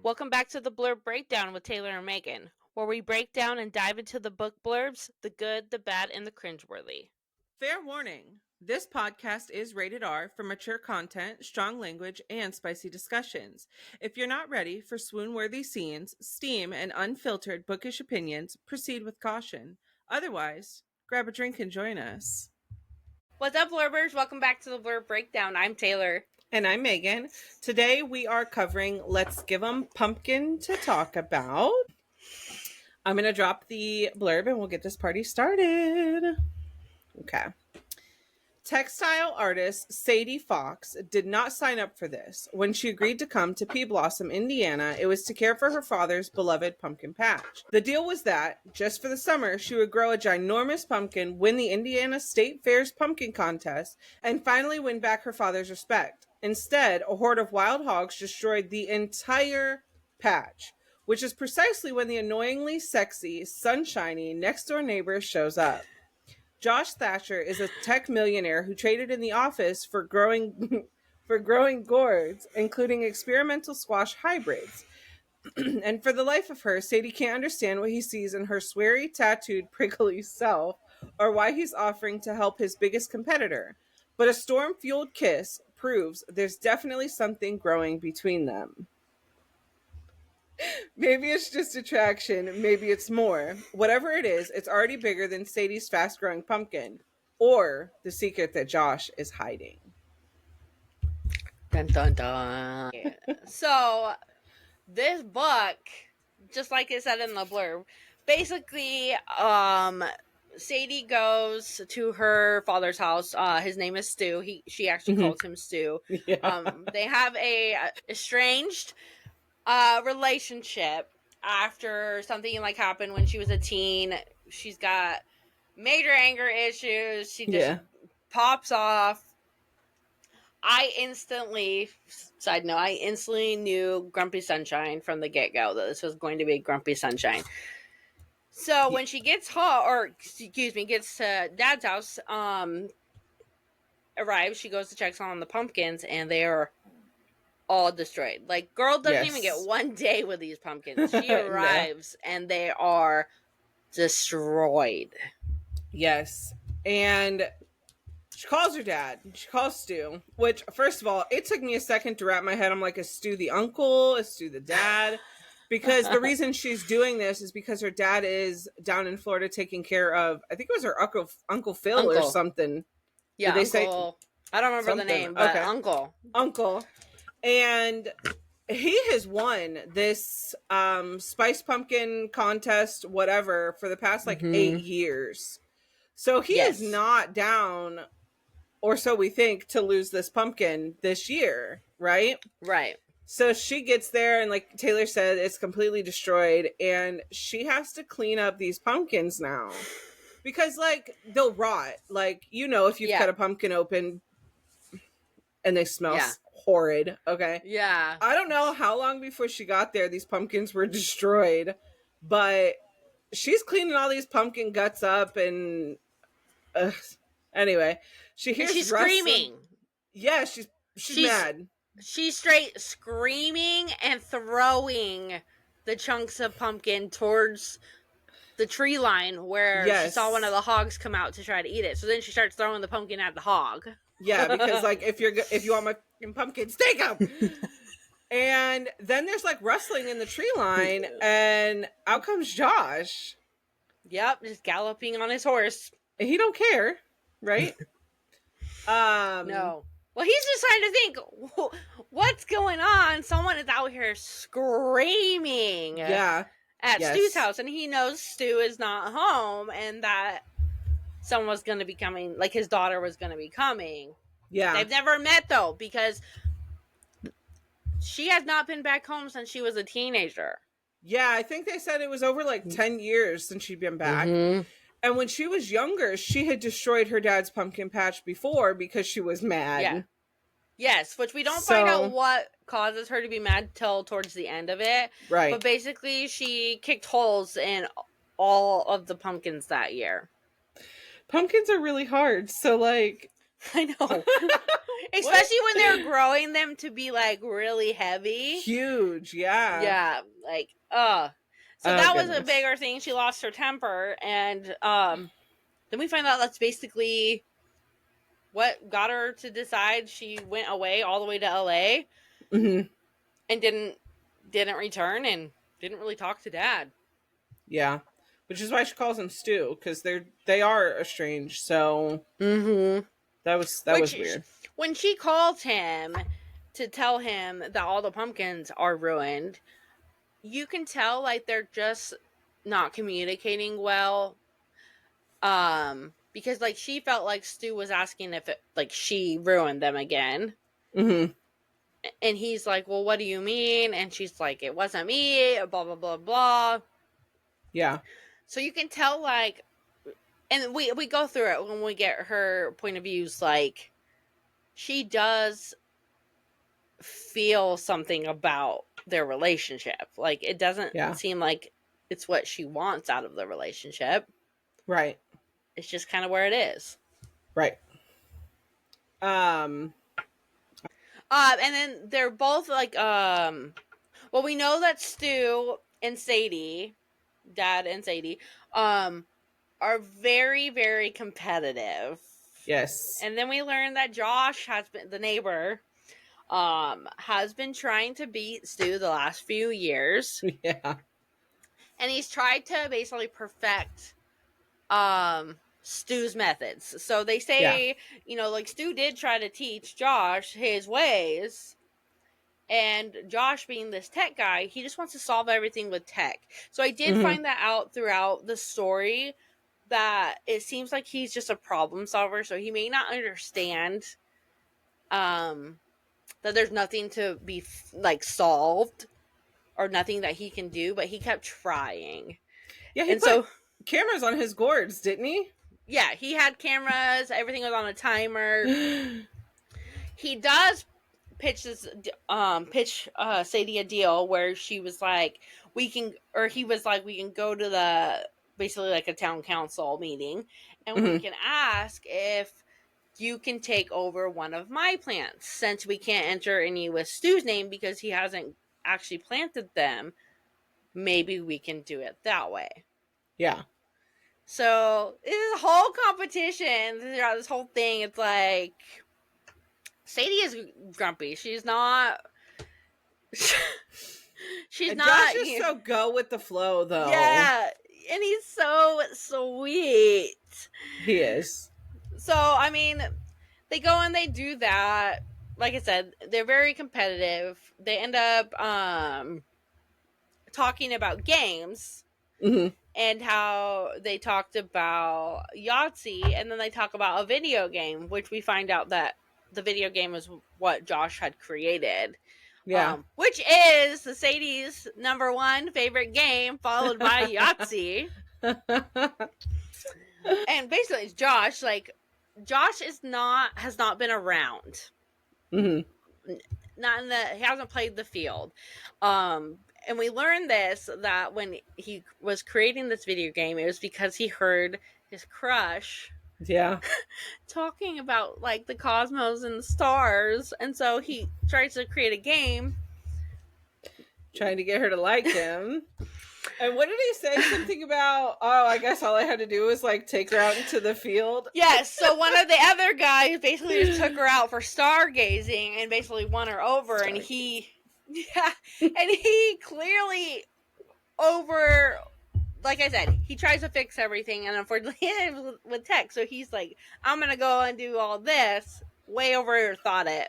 Welcome back to the Blurb Breakdown with Taylor and Maegan, where we break down and dive into the book blurbs, the good, the bad, and the cringeworthy. Fair warning, this podcast is rated R for mature content, strong language, and spicy discussions. If you're not ready for swoon-worthy scenes, steam, and unfiltered bookish opinions, proceed with caution. Otherwise, grab a drink and join us. What's up, Blurbers? Welcome back to the Blurb Breakdown. I'm Taylor. And I'm Maegan. Today we are covering Let's Give 'em Pumpkin to talk about. I'm going to drop the blurb and we'll get this party started. Okay. Textile artist Sadie Fox did not sign up for this. When she agreed to come to Peablossom, Indiana, it was to care for her father's beloved pumpkin patch. The deal was that, just for the summer, she would grow a ginormous pumpkin, win the Indiana State Fair's pumpkin contest, and finally win back her father's respect. Instead, a horde of wild hogs destroyed the entire patch, which is precisely when the annoyingly sexy, sunshiny next-door neighbor shows up. Josh Thatcher is a tech millionaire who traded in the office for growing gourds, including experimental squash hybrids. And for the life of her, Sadie can't understand what he sees in her sweary, tattooed, prickly self, or why he's offering to help his biggest competitor. But a storm-fueled kiss proves there's definitely something growing between them. Maybe it's just attraction, maybe it's more. Whatever it is, it's already bigger than Sadie's fast-growing pumpkin, or the secret that Josh is hiding. Dun dun dun. So, this book, just like it said in the blurb, basically, Sadie goes to her father's house. His name is Stu. She actually calls him Stu. Yeah. They have a estranged relationship after something like happened when she was a teen. She's got major anger issues. She just pops off. I instantly knew Grumpy Sunshine from the get-go that this was going to be Grumpy Sunshine. So when she gets gets to Dad's house, arrives, she goes to check on the pumpkins, and they are all destroyed. Like, girl doesn't even get one day with these pumpkins. She arrives, and they are destroyed. Yes. And she calls her dad. She calls Stu, which, first of all, it took me a second to wrap my head. I'm like, is Stu the uncle? Is Stu the dad? Because the reason she's doing this is because her dad is down in Florida taking care of, I think it was her Uncle Phil or something. Yeah, Did they Uncle, say I don't remember something? The name, but okay. Uncle. And he has won this spice pumpkin contest, whatever, for the past 8 years. So he is not down, or so we think, to lose this pumpkin this year, right? Right. So she gets there, and like Taylor said, it's completely destroyed, and she has to clean up these pumpkins now. Because, they'll rot. If you've cut a pumpkin open and they smell horrid, okay? Yeah. I don't know how long before she got there these pumpkins were destroyed, but she's cleaning all these pumpkin guts up, and anyway, she hears she's screaming. Yeah, she's mad. She's straight screaming and throwing the chunks of pumpkin towards the tree line where she saw one of the hogs come out to try to eat it. So then she starts throwing the pumpkin at the hog. Yeah, because if you want my pumpkins, take them. And then there's rustling in the tree line, and out comes Josh. Yep, just galloping on his horse. And he don't care, right? No. Well, he's just trying to think, what's going on? Someone is out here screaming at Stu's house, and he knows Stu is not home, and that someone was going to be coming, his daughter was going to be coming. Yeah. They've never met, though, because she has not been back home since she was a teenager. Yeah, I think they said it was over 10 years since she'd been back. Mm-hmm. And when she was younger, she had destroyed her dad's pumpkin patch before because she was mad. Yeah. Yes, which we don't find out what causes her to be mad till towards the end of it. Right. But basically, she kicked holes in all of the pumpkins that year. Pumpkins are really hard. So like I know. Especially when they're growing them to be like really heavy. Huge, yeah. Yeah, like so that was a bigger thing. She lost her temper, and then we find out that's basically what got her to decide. She went away all the way to LA and didn't return and didn't really talk to Dad. Yeah. Which is why she calls him Stu, because they are estranged, so that was weird. When she calls him to tell him that all the pumpkins are ruined, you can tell like they're just not communicating well. Because like she felt like Stu was asking if she ruined them again. And he's like, well, what do you mean? And she's like, it wasn't me, blah blah blah blah. Yeah. So you can tell like, and we go through it when we get her point of views, like she does feel something about their relationship. Like it doesn't seem like it's what she wants out of the relationship. Right. It's just kind of where it is. Right. And then they're both like well, we know that Stu and Sadie, Dad and Sadie, are very, very competitive. Yes. And then we learn that Josh has been, the neighbor, has been trying to beat Stu the last few years. Yeah. And he's tried to basically perfect Stu's methods. So they say, you know, like Stu did try to teach Josh his ways. And Josh, being this tech guy, he just wants to solve everything with tech. So I did find that out throughout the story, that it seems like he's just a problem solver. So he may not understand that there's nothing to be like solved or nothing that he can do, but he kept trying. Yeah, he put cameras on his gourds, didn't he? Yeah, he had cameras. Everything was on a timer. He does pitch Sadie a deal where she was like, we can go to the, basically like a town council meeting, and we can ask if you can take over one of my plants, since we can't enter any with Stu's name because he hasn't actually planted them. Maybe we can do it that way. Yeah. So this is a whole competition throughout this whole thing. It's like Sadie is grumpy. She's not. She's not. Josh is so go with the flow, though. Yeah, and he's so sweet. He is. So I mean, they go and they do that. Like I said, they're very competitive. They end up talking about games. And how they talked about Yahtzee, and then they talk about a video game, which we find out that the video game is what Josh had created. Yeah. Which is the Sadie's number one favorite game, followed by Yahtzee. And basically it's Josh. Like, Josh has not been around. He hasn't played the field. And we learned this, that when he was creating this video game, it was because he heard his crush talking about like the cosmos and the stars, and so he tries to create a game trying to get her to like him. And what did he say? Something about, oh, I guess all I had to do was like take her out into the field. Yes, so one of the other guys basically just took her out for stargazing and basically won her over. And he clearly like I said, he tries to fix everything, and unfortunately with tech, so he's like, I'm gonna go and do all this, way overthought it.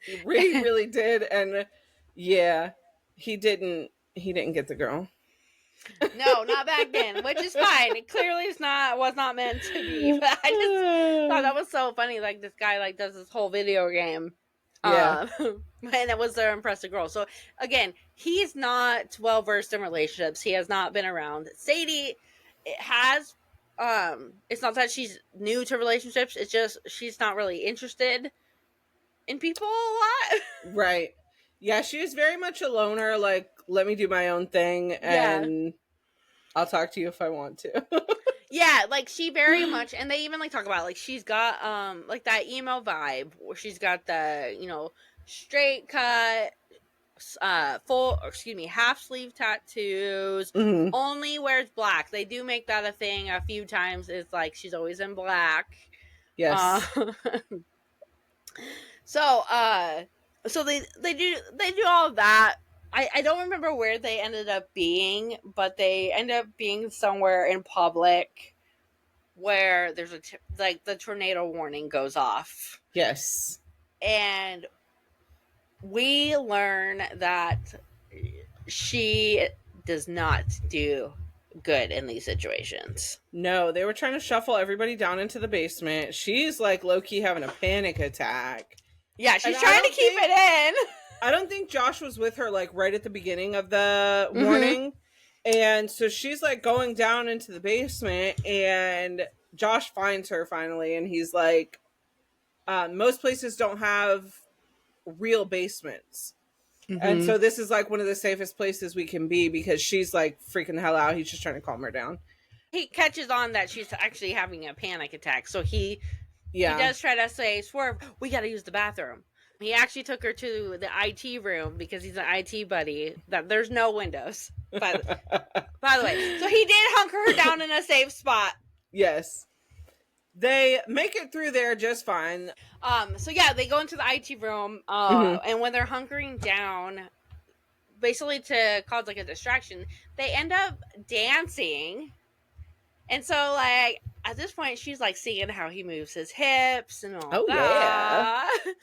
He really did. And yeah, he didn't get the girl. No, not back then, which is fine. It clearly was not meant to be. But I just thought that was so funny. Like, this guy like does this whole video game, and it was their impressive girl. So again, he's not well versed in relationships. He has not been around. Sadie has. It's not that she's new to relationships. It's just she's not really interested in people a lot. Right. Yeah, she was very much a loner, like, let me do my own thing. And I'll talk to you if I want to. Yeah, like she very much, and they even like talk about like she's got like that emo vibe where she's got the straight cut, half sleeve tattoos. Mm-hmm. Only wears black. They do make that a thing a few times. It's like she's always in black. Yes. So so they do all of that. I don't remember where they ended up being, but they end up being somewhere in public where there's like the tornado warning goes off. Yes. And we learn that she does not do good in these situations. No, they were trying to shuffle everybody down into the basement. She's like low-key having a panic attack. Yeah, she's trying to keep it in. I don't think Josh was with her like right at the beginning of the warning. And so she's like going down into the basement, and Josh finds her finally, and he's like, most places don't have real basements. And so this is like one of the safest places we can be, because she's like freaking the hell out. He's just trying to calm her down. He catches on that she's actually having a panic attack. So he does try to say, Swerve, we got to use the bathroom. He actually took her to the IT room because he's an IT buddy. That there's no windows, by the way. So he did hunker her down in a safe spot. Yes. They make it through there just fine. So yeah, they go into the IT room, and when they're hunkering down, basically to cause like a distraction, they end up dancing. And so like at this point, she's like seeing how he moves his hips and all that. Yeah.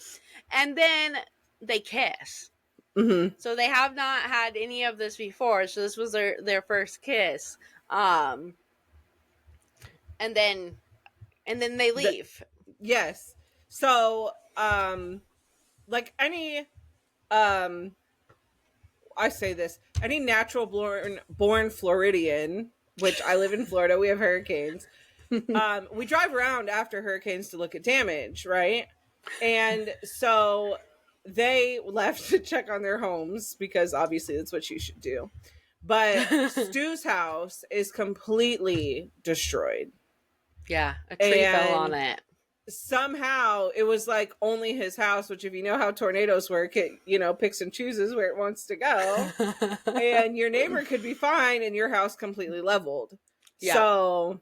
And then they kiss. So they have not had any of this before. So this was their first kiss. And then they leave. Yes. So, like any, I say this, any natural born Floridian, which I live in Florida, we have hurricanes. We drive around after hurricanes to look at damage, right? And so they left to check on their homes, because obviously that's what you should do. But Stu's house is completely destroyed. Yeah, a tree fell on it. Somehow it was like only his house, which if you know how tornadoes work, it picks and chooses where it wants to go. And your neighbor could be fine and your house completely leveled. Yeah. So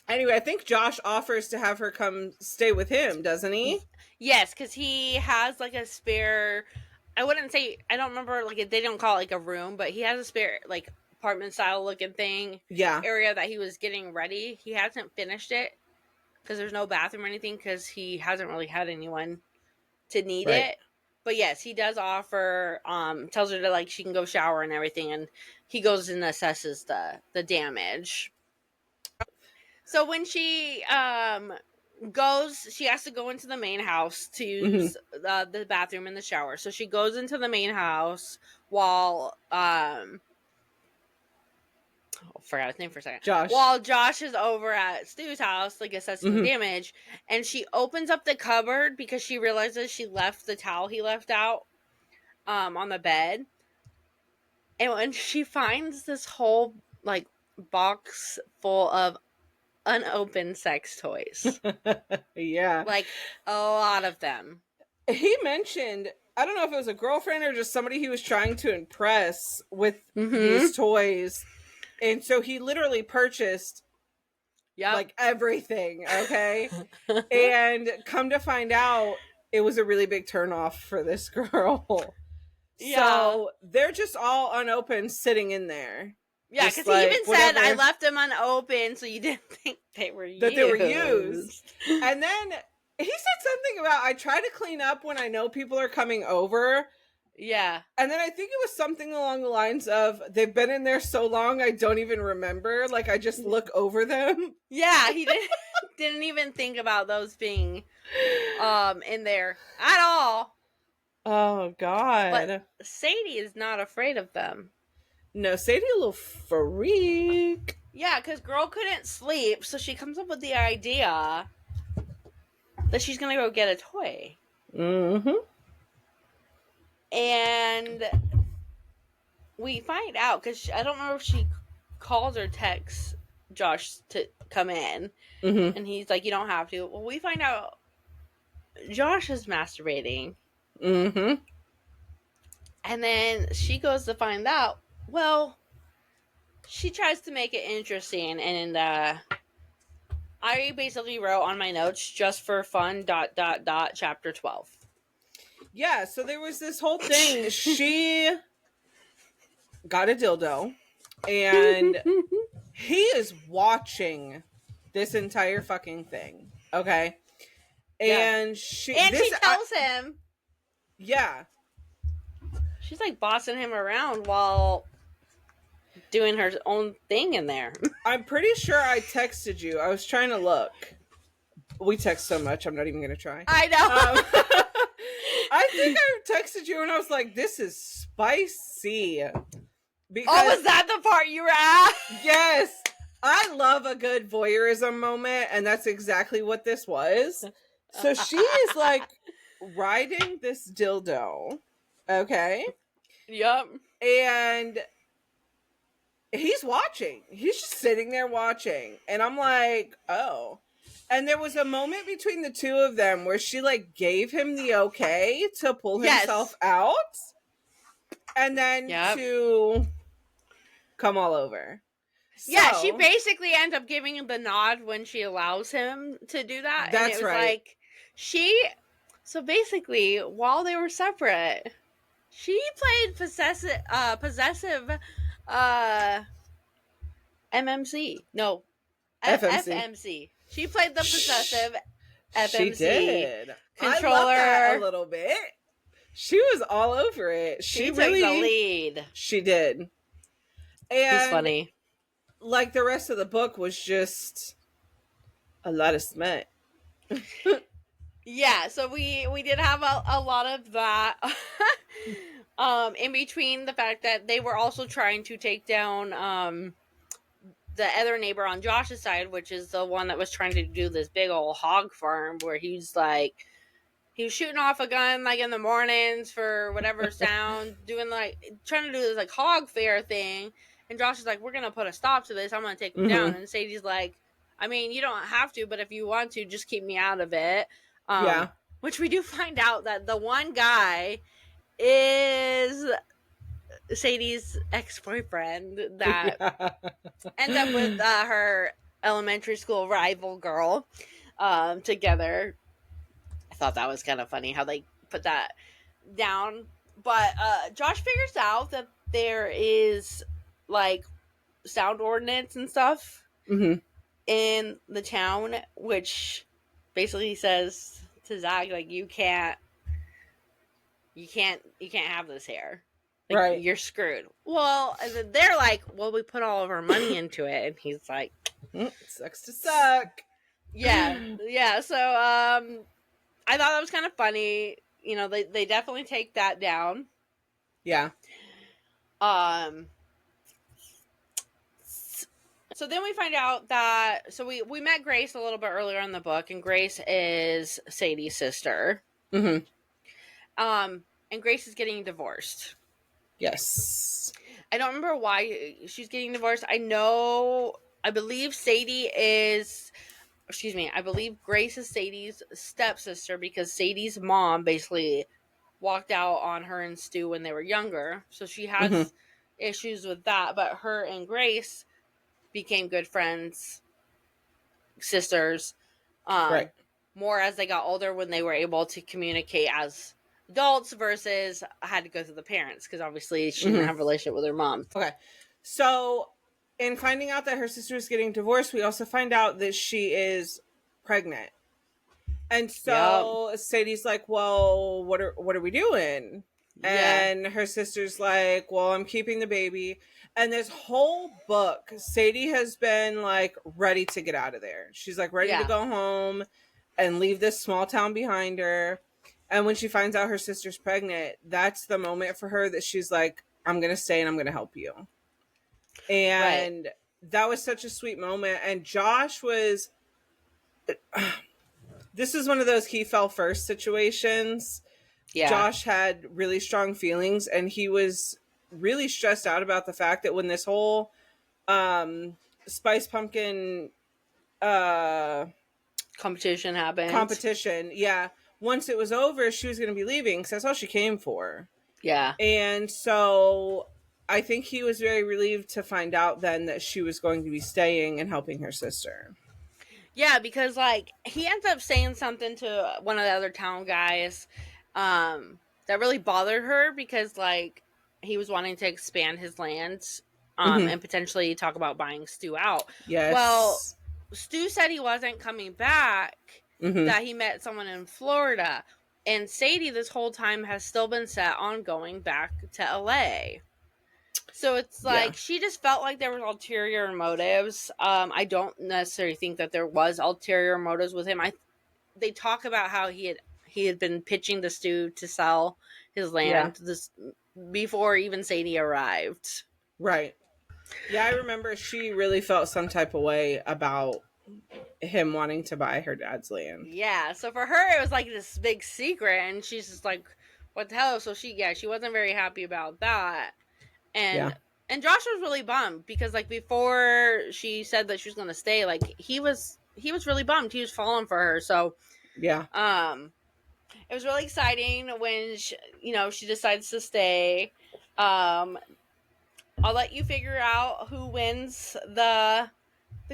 anyway, I think Josh offers to have her come stay with him, doesn't he? Yes, because he has like a spare, I wouldn't say, I don't remember, like they don't call it like a room, but he has a spare like apartment style looking thing. Yeah. Area that he was getting ready. He hasn't finished it because there's no bathroom or anything, because he hasn't really had anyone to need it. But yes, he does offer, tells her to like she can go shower and everything, and he goes and assesses the damage. So when she goes, she has to go into the main house to use the bathroom and the shower. So she goes into the main house while forgot his name for a second. Josh. While Josh is over at Stu's house, like assessing the damage, and she opens up the cupboard because she realizes she left the towel he left out on the bed. And when she finds this whole like box full of unopened sex toys. Yeah. Like a lot of them. He mentioned, I don't know if it was a girlfriend or just somebody he was trying to impress with these toys. And so he literally purchased like everything, okay? And come to find out, it was a really big turnoff for this girl. Yeah. So they're just all unopened sitting in there. Yeah, because he even said, I left them unopened so you didn't think they were used. That they were used. And then he said something about, I try to clean up when I know people are coming over. Yeah. And then I think it was something along the lines of, they've been in there so long I don't even remember. Like, I just look over them. Yeah, he didn't even think about those being in there at all. Oh, God. But Sadie is not afraid of them. No, Sadie a little freak. Yeah, because girl couldn't sleep, so she comes up with the idea that she's going to go get a toy. And we find out, because I don't know if she calls or texts Josh to come in. Mm-hmm. And he's like, you don't have to. Well, we find out Josh is masturbating. Mm-hmm. And then she goes to find out. Well, she tries to make it interesting. And I basically wrote on my notes, just for fun, ... chapter 12. Yeah, so there was this whole thing. She got a dildo, and he is watching this entire fucking thing. Okay. And she tells him. Yeah. She's like bossing him around while doing her own thing in there. I'm pretty sure I texted you. I was trying to look. We text so much, I'm not even going to try. I know. I think I texted you and I was like, this is spicy. Because, was that the part you were at? Yes. I love a good voyeurism moment, and that's exactly what this was. So she is like riding this dildo. Okay. Yep. And he's watching. He's just sitting there watching. And I'm like, oh. And there was a moment between the two of them where she like gave him the okay to pull himself out. And then to come all over. So, yeah, she basically ends up giving him the nod when she allows him to do that. That's and it was right. Like, so basically, while they were separate, she played possessive MMC. No, FMC. She played the possessive FMC. She did. Controller. I love that a little bit. She was all over it. She really took the lead. She did. And it's funny. Like the rest of the book was just a lot of smut. Yeah, so we did have a lot of that. In between the fact that they were also trying to take down the other neighbor on Josh's side, which is the one that was trying to do this big old hog farm where he was shooting off a gun like in the mornings for whatever sound, doing like trying to do this like hog fair thing. And Josh is like, we're gonna put a stop to this. I'm gonna take him down. And Sadie's like, I mean, you don't have to, but if you want to, just keep me out of it. Yeah. Which we do find out that the one guy is Sadie's ex-boyfriend that ends up with her elementary school rival girl together. I thought that was kind of funny how they put that down. But Josh figures out that there is like sound ordinance and stuff in the town, which basically says to Zach, like, you can't have this here. Like, right. You're screwed. Well, and then they're like, well, we put all of our money into it. And he's like, sucks to suck. Yeah. Yeah. So, I thought that was kind of funny. You know, they definitely take that down. Yeah. So then we find out that, so we met Grace a little bit earlier in the book, and Grace is Sadie's sister. And Grace is getting divorced. Yes. I don't remember why she's getting divorced. I believe Grace is Sadie's stepsister because Sadie's mom basically walked out on her and Stu when they were younger. So she has issues with that, but her and Grace became good friends, sisters, right. more as they got older when they were able to communicate as adults versus had to go through the parents because obviously she didn't have a relationship with her mom. Okay. So in finding out that her sister is getting divorced, we also find out that she is pregnant. And so Sadie's like, well, what are we doing? And her sister's like, well, I'm keeping the baby. And this whole book, Sadie has been like ready to get out of there. She's like ready to go home and leave this small town behind her. And when she finds out her sister's pregnant, that's the moment for her that she's like, I'm going to stay and I'm going to help you. And that was such a sweet moment. And Josh was, this is one of those he fell first situations. Yeah. Josh had really strong feelings and he was really stressed out about the fact that when this whole um spice pumpkin uh Competition happened. competition, yeah, once it was over, she was going to be leaving because that's all she came for. Yeah. And so I think he was very relieved to find out then that she was going to be staying and helping her sister. Yeah, because like he ends up saying something to one of the other town guys that really bothered her because like he was wanting to expand his land Mm-hmm. and potentially talk about buying Stu out. Well, Yes. Stu said he wasn't coming back, Mm-hmm. that he met someone in Florida. And Sadie this whole time has still been set on going back to LA. So it's Yeah. like she just felt like there was ulterior motives. I don't necessarily think that there was ulterior motives with him. They talk about how he had been pitching the Stu to sell his Yeah. land this before even Sadie arrived. Right. Yeah, I remember she really felt some type of way about him wanting to buy her dad's land. Yeah, so for her it was like this big secret, and she's just like, "What the hell?" So she wasn't very happy about that, Yeah. and Josh was really bummed because like before she said that she was gonna stay, like he was really bummed. He was falling for her. So Yeah. it was really exciting when she decides to stay. Um, I'll let you figure out who wins the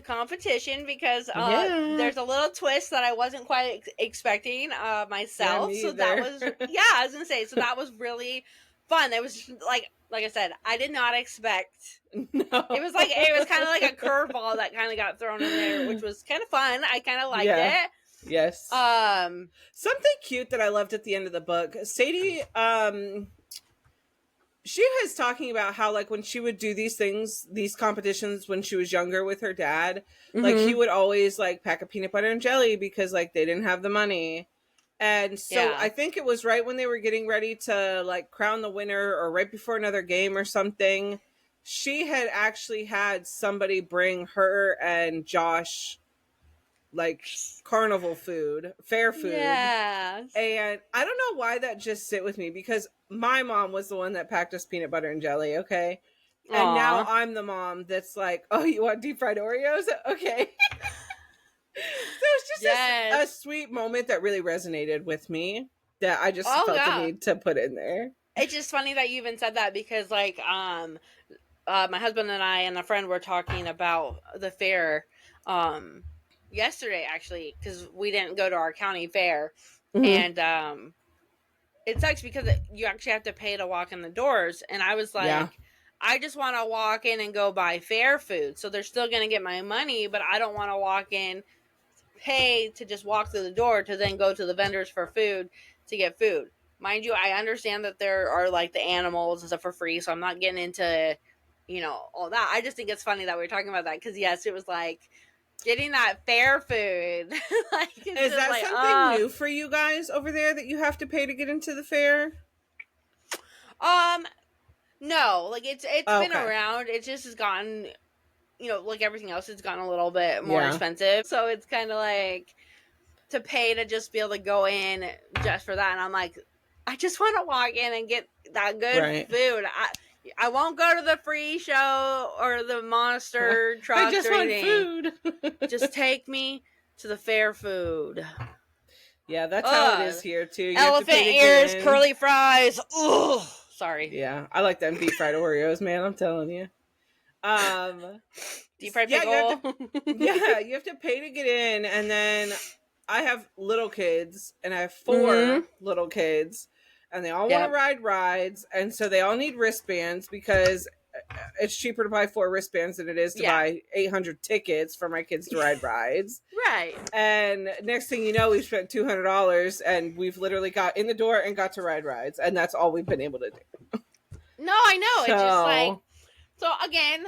competition because Yeah. there's a little twist that I wasn't quite expecting myself. Yeah, so that was I was gonna say, so that was really fun. It was like I said, I did not expect. No. It was kind of like a curveball that kind of got thrown in there, which was kind of fun. I kind of liked it. Yes. Something cute that I loved at the end of the book, Sadie, she was talking about how like when she would do these competitions when she was younger with her dad, like he would always like pack a peanut butter and jelly because like they didn't have the money. And so I think it was right when they were getting ready to like crown the winner or right before another game or something, she had actually had somebody bring her and Josh like carnival food, fair food. Yeah. And I don't know why that just sit with me because my mom was the one that packed us peanut butter and jelly, okay? And now I'm the mom that's like, "Oh, you want deep fried Oreos?" Okay. So it's just a sweet moment that really resonated with me that I just felt the need to put in there. It's just funny that you even said that because like my husband and I and a friend were talking about the fair yesterday actually because we didn't go to our county fair. And it sucks because you actually have to pay to walk in the doors, and I was like, I just want to walk in and go buy fair food, so they're still going to get my money, but I don't want to walk in, pay to just walk through the door to then go to the vendors for food to get food. Mind you, I understand that there are like the animals and stuff for free, so I'm not getting into all that. I just think it's funny that we're talking about that because yes, it was like getting that fair food. Like, is that like, something new for you guys over there that you have to pay to get into the fair? No, like it's been around. It just has gotten, like everything else, it's gotten a little bit more expensive. So it's kind of like to pay to just be able to go in just for that. And I'm like, I just want to walk in and get that good food. I won't go to the free show or the monster truck. I just want food. Just take me to the fair food. Yeah, that's how it is here too. You elephant ears, curly fries. Ugh. Sorry. Yeah, I like them deep fried Oreos, man. I'm telling you. Deep fried pickle. You have to pay to get in, and then I have little kids, and I have 4 little kids, and they all want to ride rides, and so they all need wristbands because it's cheaper to buy 4 wristbands than it is to buy 800 tickets for my kids to ride rides. Right. And next thing you know, we've spent $200 and we've literally got in the door and got to ride rides. And that's all we've been able to do. No, I know. So, it's just like, so again,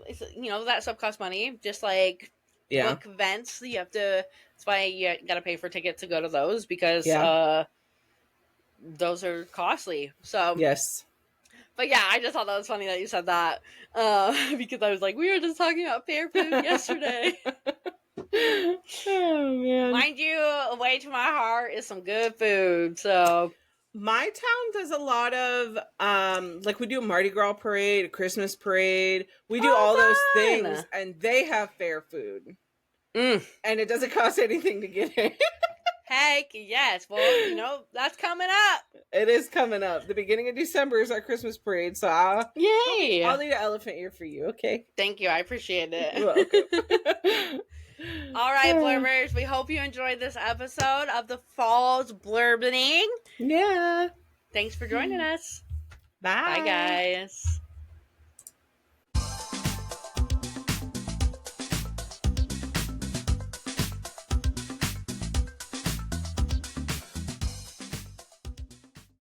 it's, that stuff costs money. Just like book events, you have to, that's why you got to pay for tickets to go to those because those are costly. So, yes. But yeah, I just thought that was funny that you said that because I was like, we were just talking about fair food yesterday. Oh man! Mind you, away to my heart is some good food. So my town is a lot of like we do a Mardi Gras parade, a Christmas parade. We do all those things, and they have fair food. And it doesn't cost anything to get in. Heck yes. Well, you know, that's coming up. It is coming up. The beginning of December is our Christmas parade, so I'll need an elephant ear for you, okay? Thank you. I appreciate it. You're welcome. All right, blurbers. We hope you enjoyed this episode of the Falls Blurbening. Yeah. Thanks for joining us. Bye. Bye, guys.